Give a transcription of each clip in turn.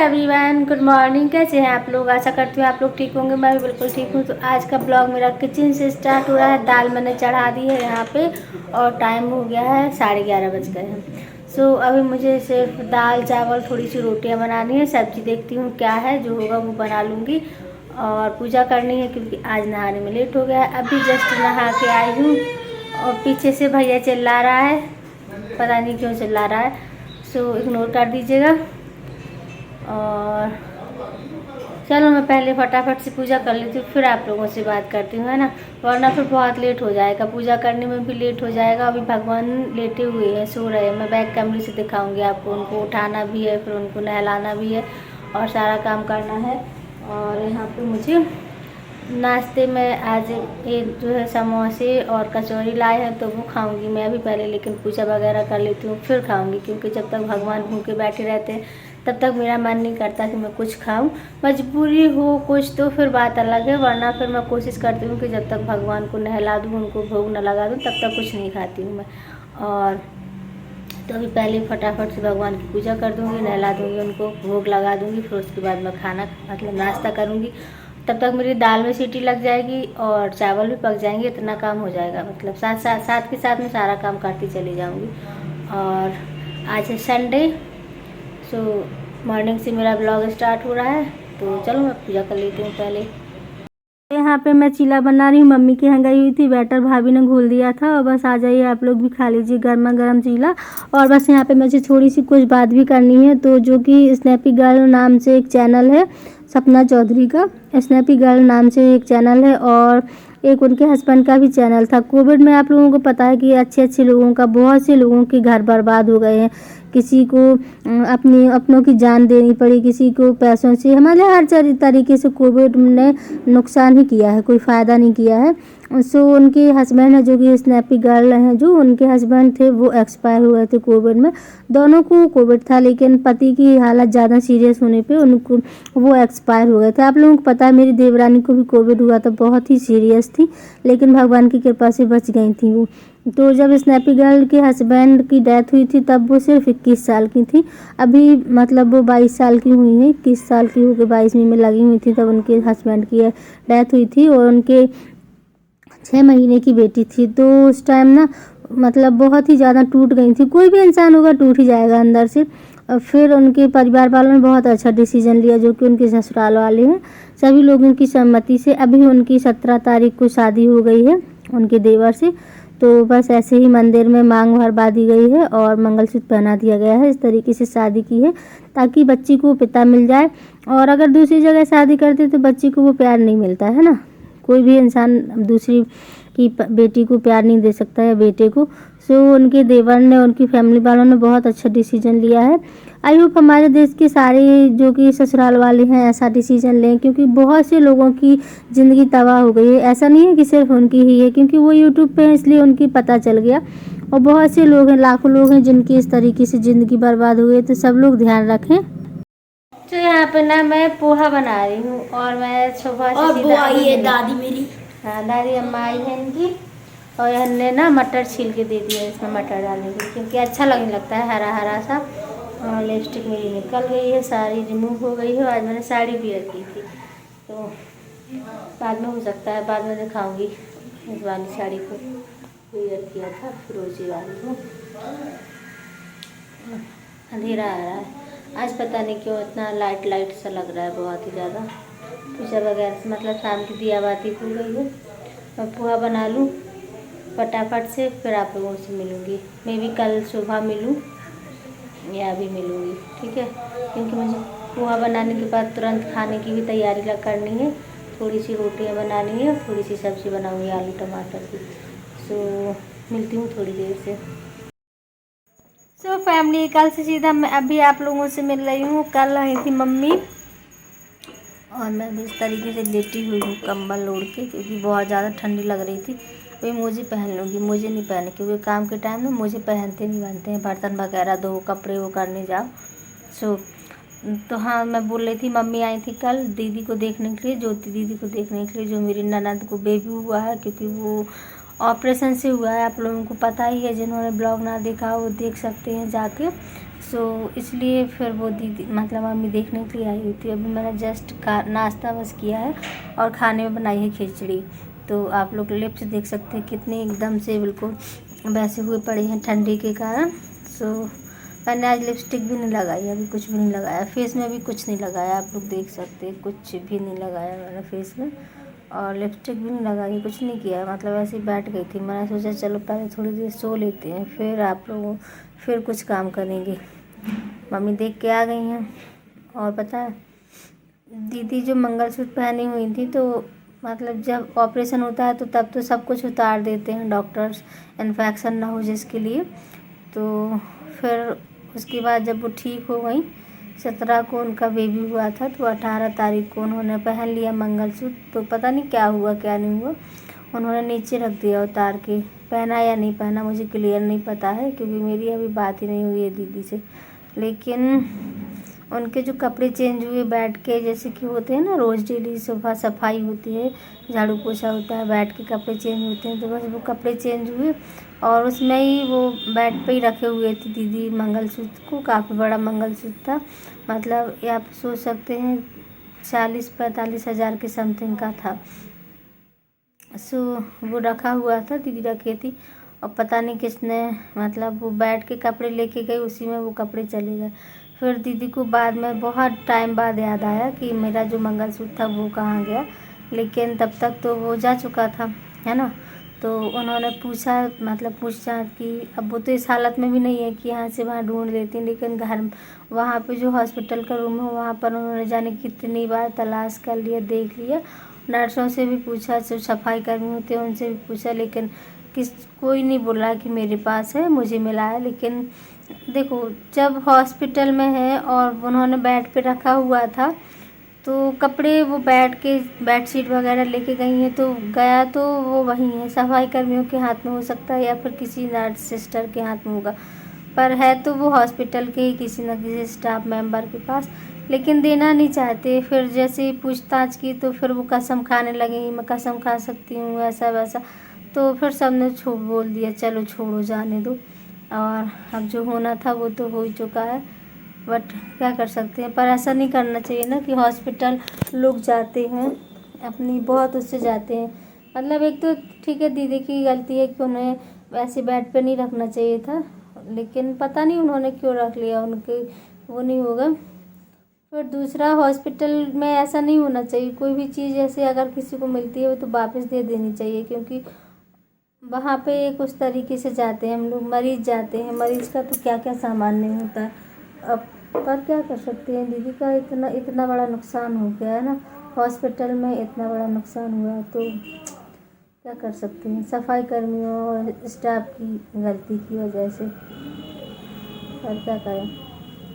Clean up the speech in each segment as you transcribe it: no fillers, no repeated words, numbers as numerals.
Everyone, good morning. कैसे हैं आप लोग? आशा करती हूँ आप लोग ठीक होंगे। मैं भी बिल्कुल ठीक हूँ। तो आज का ब्लॉग मेरा किचन से स्टार्ट हो रहा है। दाल मैंने चढ़ा दी है यहाँ पे और टाइम हो गया है 11:30 बज गए हैं। सो अभी मुझे सिर्फ दाल चावल थोड़ी सी रोटियाँ बनानी है। सब्जी देखती हूँ क्या है, जो होगा वो बना लूँगी। और पूजा करनी है क्योंकि आज नहाने में लेट हो गया है। अभी जस्ट नहा के आई हूँ और पीछे से भैया चिल्ला रहा है, पता नहीं क्यों चिल्ला रहा है। सो इग्नोर कर दीजिएगा। और चलो मैं पहले फटाफट से पूजा कर लेती हूँ, फिर आप लोगों से बात करती हूँ, है ना। वरना फिर बहुत लेट हो जाएगा, पूजा करने में भी लेट हो जाएगा। अभी भगवान लेटे हुए हैं, सो रहे हैं। मैं बैक कैमरे से दिखाऊंगी आपको। उनको उठाना भी है, फिर उनको नहलाना भी है और सारा काम करना है। और यहाँ पे मुझे नाश्ते में आज ये जो है समोसे और कचौरी लाए हैं, तो वो खाऊंगी मैं अभी पहले। लेकिन पूजा वगैरह कर लेती हूँ फिर खाऊंगी, क्योंकि जब तक भगवान भूखे बैठे रहते हैं तब तक मेरा मन नहीं करता कि मैं कुछ खाऊं। मजबूरी हो कुछ तो फिर बात अलग है, वरना फिर मैं कोशिश करती हूँ कि जब तक भगवान को नहला दूँ, उनको भोग न लगा दूँ, तब तक कुछ नहीं खाती हूँ मैं। और तो अभी पहले फटाफट से भगवान की पूजा कर दूँगी, नहला दूँगी, उनको भोग लगा दूँगी। फिर उसके बाद मैं खाना मतलब नाश्ता करूँगी। तब तक मेरी दाल में सीटी लग जाएगी और चावल भी पक जाएंगे। इतना काम हो जाएगा, मतलब साथ के साथ में सारा काम करती चली जाऊँगी। और आज है संडे, सो मॉर्निंग से मेरा ब्लॉग स्टार्ट हो रहा है। तो चलो मैं पूजा कर लेती हूँ पहले। यहाँ पे मैं चीला बना रही हूँ। मम्मी के यहाँ गई हुई थी, बैटर भाभी ने घोल दिया था और बस आ जाइए आप लोग भी खा लीजिए गर्मा गर्म चीला। और बस यहाँ पे मुझे थोड़ी सी कुछ बात भी करनी है, तो जो कि स्नैपी गर्ल नाम से एक चैनल है, सपना चौधरी का स्नैपी गर्ल नाम से एक चैनल है, और एक उनके हस्बैंड का भी चैनल था। कोविड में आप लोगों को पता है कि अच्छे लोगों का, बहुत से लोगों के घर बर्बाद हो गए हैं। किसी को अपनों की जान देनी पड़ी, किसी को पैसों से, हमारे हर तरीके से कोविड ने नुकसान ही किया है, कोई फ़ायदा नहीं किया है। सो उनके हस्बैंड है, जो कि स्नैपी गर्ल हैं, जो उनके हस्बैंड थे वो एक्सपायर हुए थे कोविड में। दोनों को कोविड था, लेकिन पति की हालत ज़्यादा सीरियस होने पे उनको वो एक्सपायर हो गए थे। आप लोगों को पता है मेरी देवरानी को भी कोविड हुआ था, बहुत ही सीरियस थी, लेकिन भगवान की कृपा से बच गई थी वो। तो जब स्नैपी गर्ल के हस्बैंड की डेथ हुई थी तब वो सिर्फ 21 साल की थी। अभी मतलब वो 22 साल की हुई हैं, 21 साल की होकर 22वीं में लगी हुई थी तब उनके हस्बैंड की डेथ हुई थी। और उनके 6 महीने की बेटी थी। तो उस टाइम ना मतलब बहुत ही ज़्यादा टूट गई थी। कोई भी इंसान होगा टूट ही जाएगा अंदर से। और फिर उनके परिवार वालों ने बहुत अच्छा डिसीजन लिया, जो कि उनके ससुराल वाले हैं, सभी लोगों की सहमति से। अभी उनकी 17 तारीख को शादी हो गई है उनके देवर से। तो बस ऐसे ही मंदिर में मांग भरवा दी गई है और मंगलसूत्र पहना दिया गया है। इस तरीके से शादी की है ताकि बच्ची को पिता मिल जाए। और अगर दूसरी जगह शादी करते तो बच्ची को वो प्यार नहीं मिलता है ना। कोई भी इंसान दूसरी की बेटी को प्यार नहीं दे सकता है, बेटे को। सो उनके देवर ने, उनकी फैमिली वालों ने बहुत अच्छा डिसीजन लिया है। आई होप हमारे देश के सारे जो कि ससुराल वाले हैं ऐसा डिसीजन लें, क्योंकि बहुत से लोगों की ज़िंदगी तबाह हो गई है। ऐसा नहीं है कि सिर्फ उनकी ही है, क्योंकि वो यूट्यूब पे है इसलिए उनकी पता चल गया। और बहुत से लोग हैं, लाखों लोग हैं जिनकी इस तरीके से ज़िंदगी बर्बाद हो गई। तो सब लोग ध्यान रखें। तो यहाँ पे ना मैं पोहा बना रही हूँ और मैं सुबह से और वो आई है दादी मेरी। हाँ, दादी अम्मा आई है इनकी। और हमने ना मटर छील के दे दिया, इसमें मटर डालेंगे क्योंकि अच्छा लगने लगता है हरा हरा सा। और लिपस्टिक मेरी निकल गई है, साड़ी रिमूव हो गई है। आज मैंने साड़ी वियर की थी, तो बाद में हो सकता है, बाद में दिखाऊंगी। इस वाली साड़ी को वियर किया था, फिरोजी वाली को। अंधेरा आ रहा है आज, पता नहीं क्यों इतना लाइट सा लग रहा है, बहुत ही ज़्यादा। पूजा वगैरह से मतलब शाम की दिया बाती हो गई है। मैं पोहा बना लूँ फटाफट से, फिर आप लोगों से मिलूँगी। मैं भी कल सुबह मिलूँ या अभी मिलूँगी, ठीक है। क्योंकि मुझे पोहा बनाने के बाद तुरंत खाने की भी तैयारी करनी है। थोड़ी सी रोटियाँ बनानी है, थोड़ी सी सब्ज़ी बनाऊँगी आलू टमाटर की। सो मिलती हूँ थोड़ी देर से। सो फैमिली, कल से सीधा मैं अभी आप लोगों से मिल रही हूँ। कल आई थी मम्मी और मैं भी इस तरीके से लेटी हुई हूँ कंबल ओढ़ के, क्योंकि बहुत ज़्यादा ठंडी लग रही थी। वही मोजे पहन लूँगी, मोजे नहीं पहने क्योंकि काम के टाइम में मोजे पहनते नहीं बनते हैं। बर्तन वगैरह दो, कपड़े वो करने जाओ। सो तो हाँ, मैं बोल रही थी मम्मी आई थी कल दीदी को देखने के लिए, ज्योति दीदी को देखने के लिए, जो मेरी ननद को बेबी हुआ है, क्योंकि वो ऑपरेशन से हुआ है। आप लोगों को पता ही है, जिन्होंने ब्लॉग ना देखा वो देख सकते हैं जाके। इसलिए फिर वो दीदी मतलब मम्मी देखने के लिए आई हुई थी। अभी मैंने जस्ट नाश्ता बस किया है और खाने में बनाई है खिचड़ी। तो आप लोग लिप्स देख सकते हैं कितने एकदम से बिल्कुल वैसे हुए पड़े हैं ठंडी के कारण। मैंने आज लिपस्टिक भी नहीं लगाई, अभी कुछ भी नहीं लगाया, फेस में भी कुछ नहीं लगाया। आप लोग देख सकते हैं कुछ भी नहीं लगाया मैंने फेस में, और लिपस्टिक भी नहीं लगाई, कुछ नहीं किया। मतलब ऐसे ही बैठ गई थी। मैंने सोचा चलो पहले थोड़ी देर सो लेते हैं, फिर आप लोग फिर कुछ काम करेंगे। मम्मी देख के आ गई हैं। और पता है दीदी जो मंगलसूत्र पहनी हुई थी, तो मतलब जब ऑपरेशन होता है तो तब तो सब कुछ उतार देते हैं डॉक्टर्स, इन्फेक्शन ना हो जिसके लिए। तो फिर उसके बाद जब वो ठीक हो गई, 17 को उनका बेबी हुआ था, तो 18 तारीख को उन्होंने पहन लिया मंगलसूत्र। तो पता नहीं क्या हुआ क्या नहीं हुआ, उन्होंने नीचे रख दिया उतार के। पहना या नहीं पहना मुझे क्लियर नहीं पता है, क्योंकि मेरी अभी बात ही नहीं हुई है दीदी से। लेकिन उनके जो कपड़े चेंज हुए बैठ के, जैसे कि होते हैं ना रोज़ डेली सुबह सफाई होती है, झाड़ू पोछा होता है, बैठ के कपड़े चेंज होते हैं, तो बस वो कपड़े चेंज हुए और उसमें ही वो बेड पे ही रखे हुए थे दीदी मंगलसूत्र को। काफ़ी बड़ा मंगलसूत्र था, मतलब ये आप सोच सकते हैं 40-45 हज़ार के समथिंग का था। वो रखा हुआ था, दीदी रखी थी, और पता नहीं किसने मतलब वो बैठ के कपड़े लेके गई, उसी में वो कपड़े चले गए। फिर दीदी को बाद में बहुत टाइम बाद याद आया कि मेरा जो मंगलसूत्र था वो कहाँ गया, लेकिन तब तक तो वो जा चुका था, है ना। तो उन्होंने पूछा, मतलब पूछा कि अब वो तो इस हालत में भी नहीं है कि यहाँ से वहाँ ढूंढ लेती, लेकिन घर वहाँ पे जो हॉस्पिटल का रूम है वहाँ पर उन्होंने जाने कितनी बार तलाश कर लिया, देख लिया। नर्सों से भी पूछा, जो सफाई कर्मी होते हैं उनसे भी पूछा, लेकिन कोई नहीं बोला कि मेरे पास है, मुझे मिला है। लेकिन देखो जब हॉस्पिटल में है और उन्होंने बेड पे रखा हुआ था, तो कपड़े वो बेडशीट वगैरह लेके गई हैं, तो गया तो वो वहीं है, सफाई कर्मियों के हाथ में हो सकता है या फिर किसी नर्स सिस्टर के हाथ में होगा, पर है तो वो हॉस्पिटल के ही किसी न किसी स्टाफ मेंबर के पास, लेकिन देना नहीं चाहते। फिर जैसे ही पूछताछ की तो फिर वो कसम खाने लगे, मैं कसम खा सकती हूँ ऐसा वैसा। तो फिर सबने बोल दिया चलो छोड़ो जाने दो, और अब जो होना था वो तो हो ही चुका है, बट क्या कर सकते हैं। पर ऐसा नहीं करना चाहिए ना कि हॉस्पिटल लोग जाते हैं अपनी बहुत उससे जाते हैं। मतलब एक तो ठीक है दीदी की गलती है कि उन्हें वैसे बेड पे नहीं रखना चाहिए था, लेकिन पता नहीं उन्होंने क्यों रख लिया, उनके वो नहीं होगा। फिर दूसरा, हॉस्पिटल में ऐसा नहीं होना चाहिए, कोई भी चीज़ ऐसे अगर किसी को मिलती है वो तो वापस दे देनी चाहिए, क्योंकि वहाँ पे एक उस तरीके से जाते हैं हम लोग, मरीज़ जाते हैं, मरीज़ का तो क्या क्या सामान नहीं होता है। अब पर क्या कर सकते हैं, दीदी का इतना बड़ा नुकसान हो गया है ना, हॉस्पिटल में इतना बड़ा नुकसान हुआ, तो क्या कर सकते हैं, सफाई कर्मियों और स्टाफ की गलती की वजह से। और क्या करें,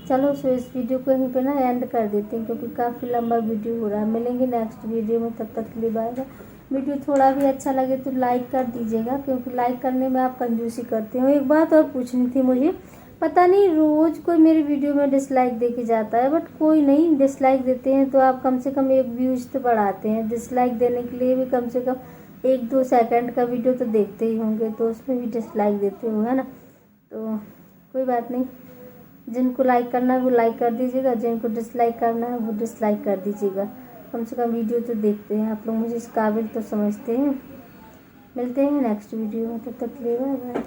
चलो इस वीडियो को यहीं पे ना एंड कर देते हैं, क्योंकि काफ़ी लंबा वीडियो हो रहा है। मिलेंगे नेक्स्ट वीडियो में, तब तक के लिए बाय बाय। वीडियो थोड़ा भी अच्छा लगे तो लाइक कर दीजिएगा, क्योंकि लाइक करने में आप कंजूसी करते हो। एक बात और पूछनी थी मुझे, पता नहीं रोज़ कोई मेरी वीडियो में डिसलाइक दे के जाता है, बट कोई नहीं डिसलाइक देते हैं तो आप कम से कम एक व्यूज़ तो बढ़ाते हैं। डिसलाइक देने के लिए भी कम से कम 1-2 सेकंड का वीडियो तो देखते ही होंगे, तो उसमें भी डिसलाइक देते हो, है ना। तो कोई बात नहीं, जिनको लाइक करना है वो लाइक कर दीजिएगा, जिनको डिसलाइक करना है वो डिसलाइक कर दीजिएगा। कम से कम वीडियो तो देखते हैं आप लोग, मुझे इस काबिल तो समझते हैं। मिलते हैं नेक्स्ट वीडियो में, तब तक के लिए बाय बाय।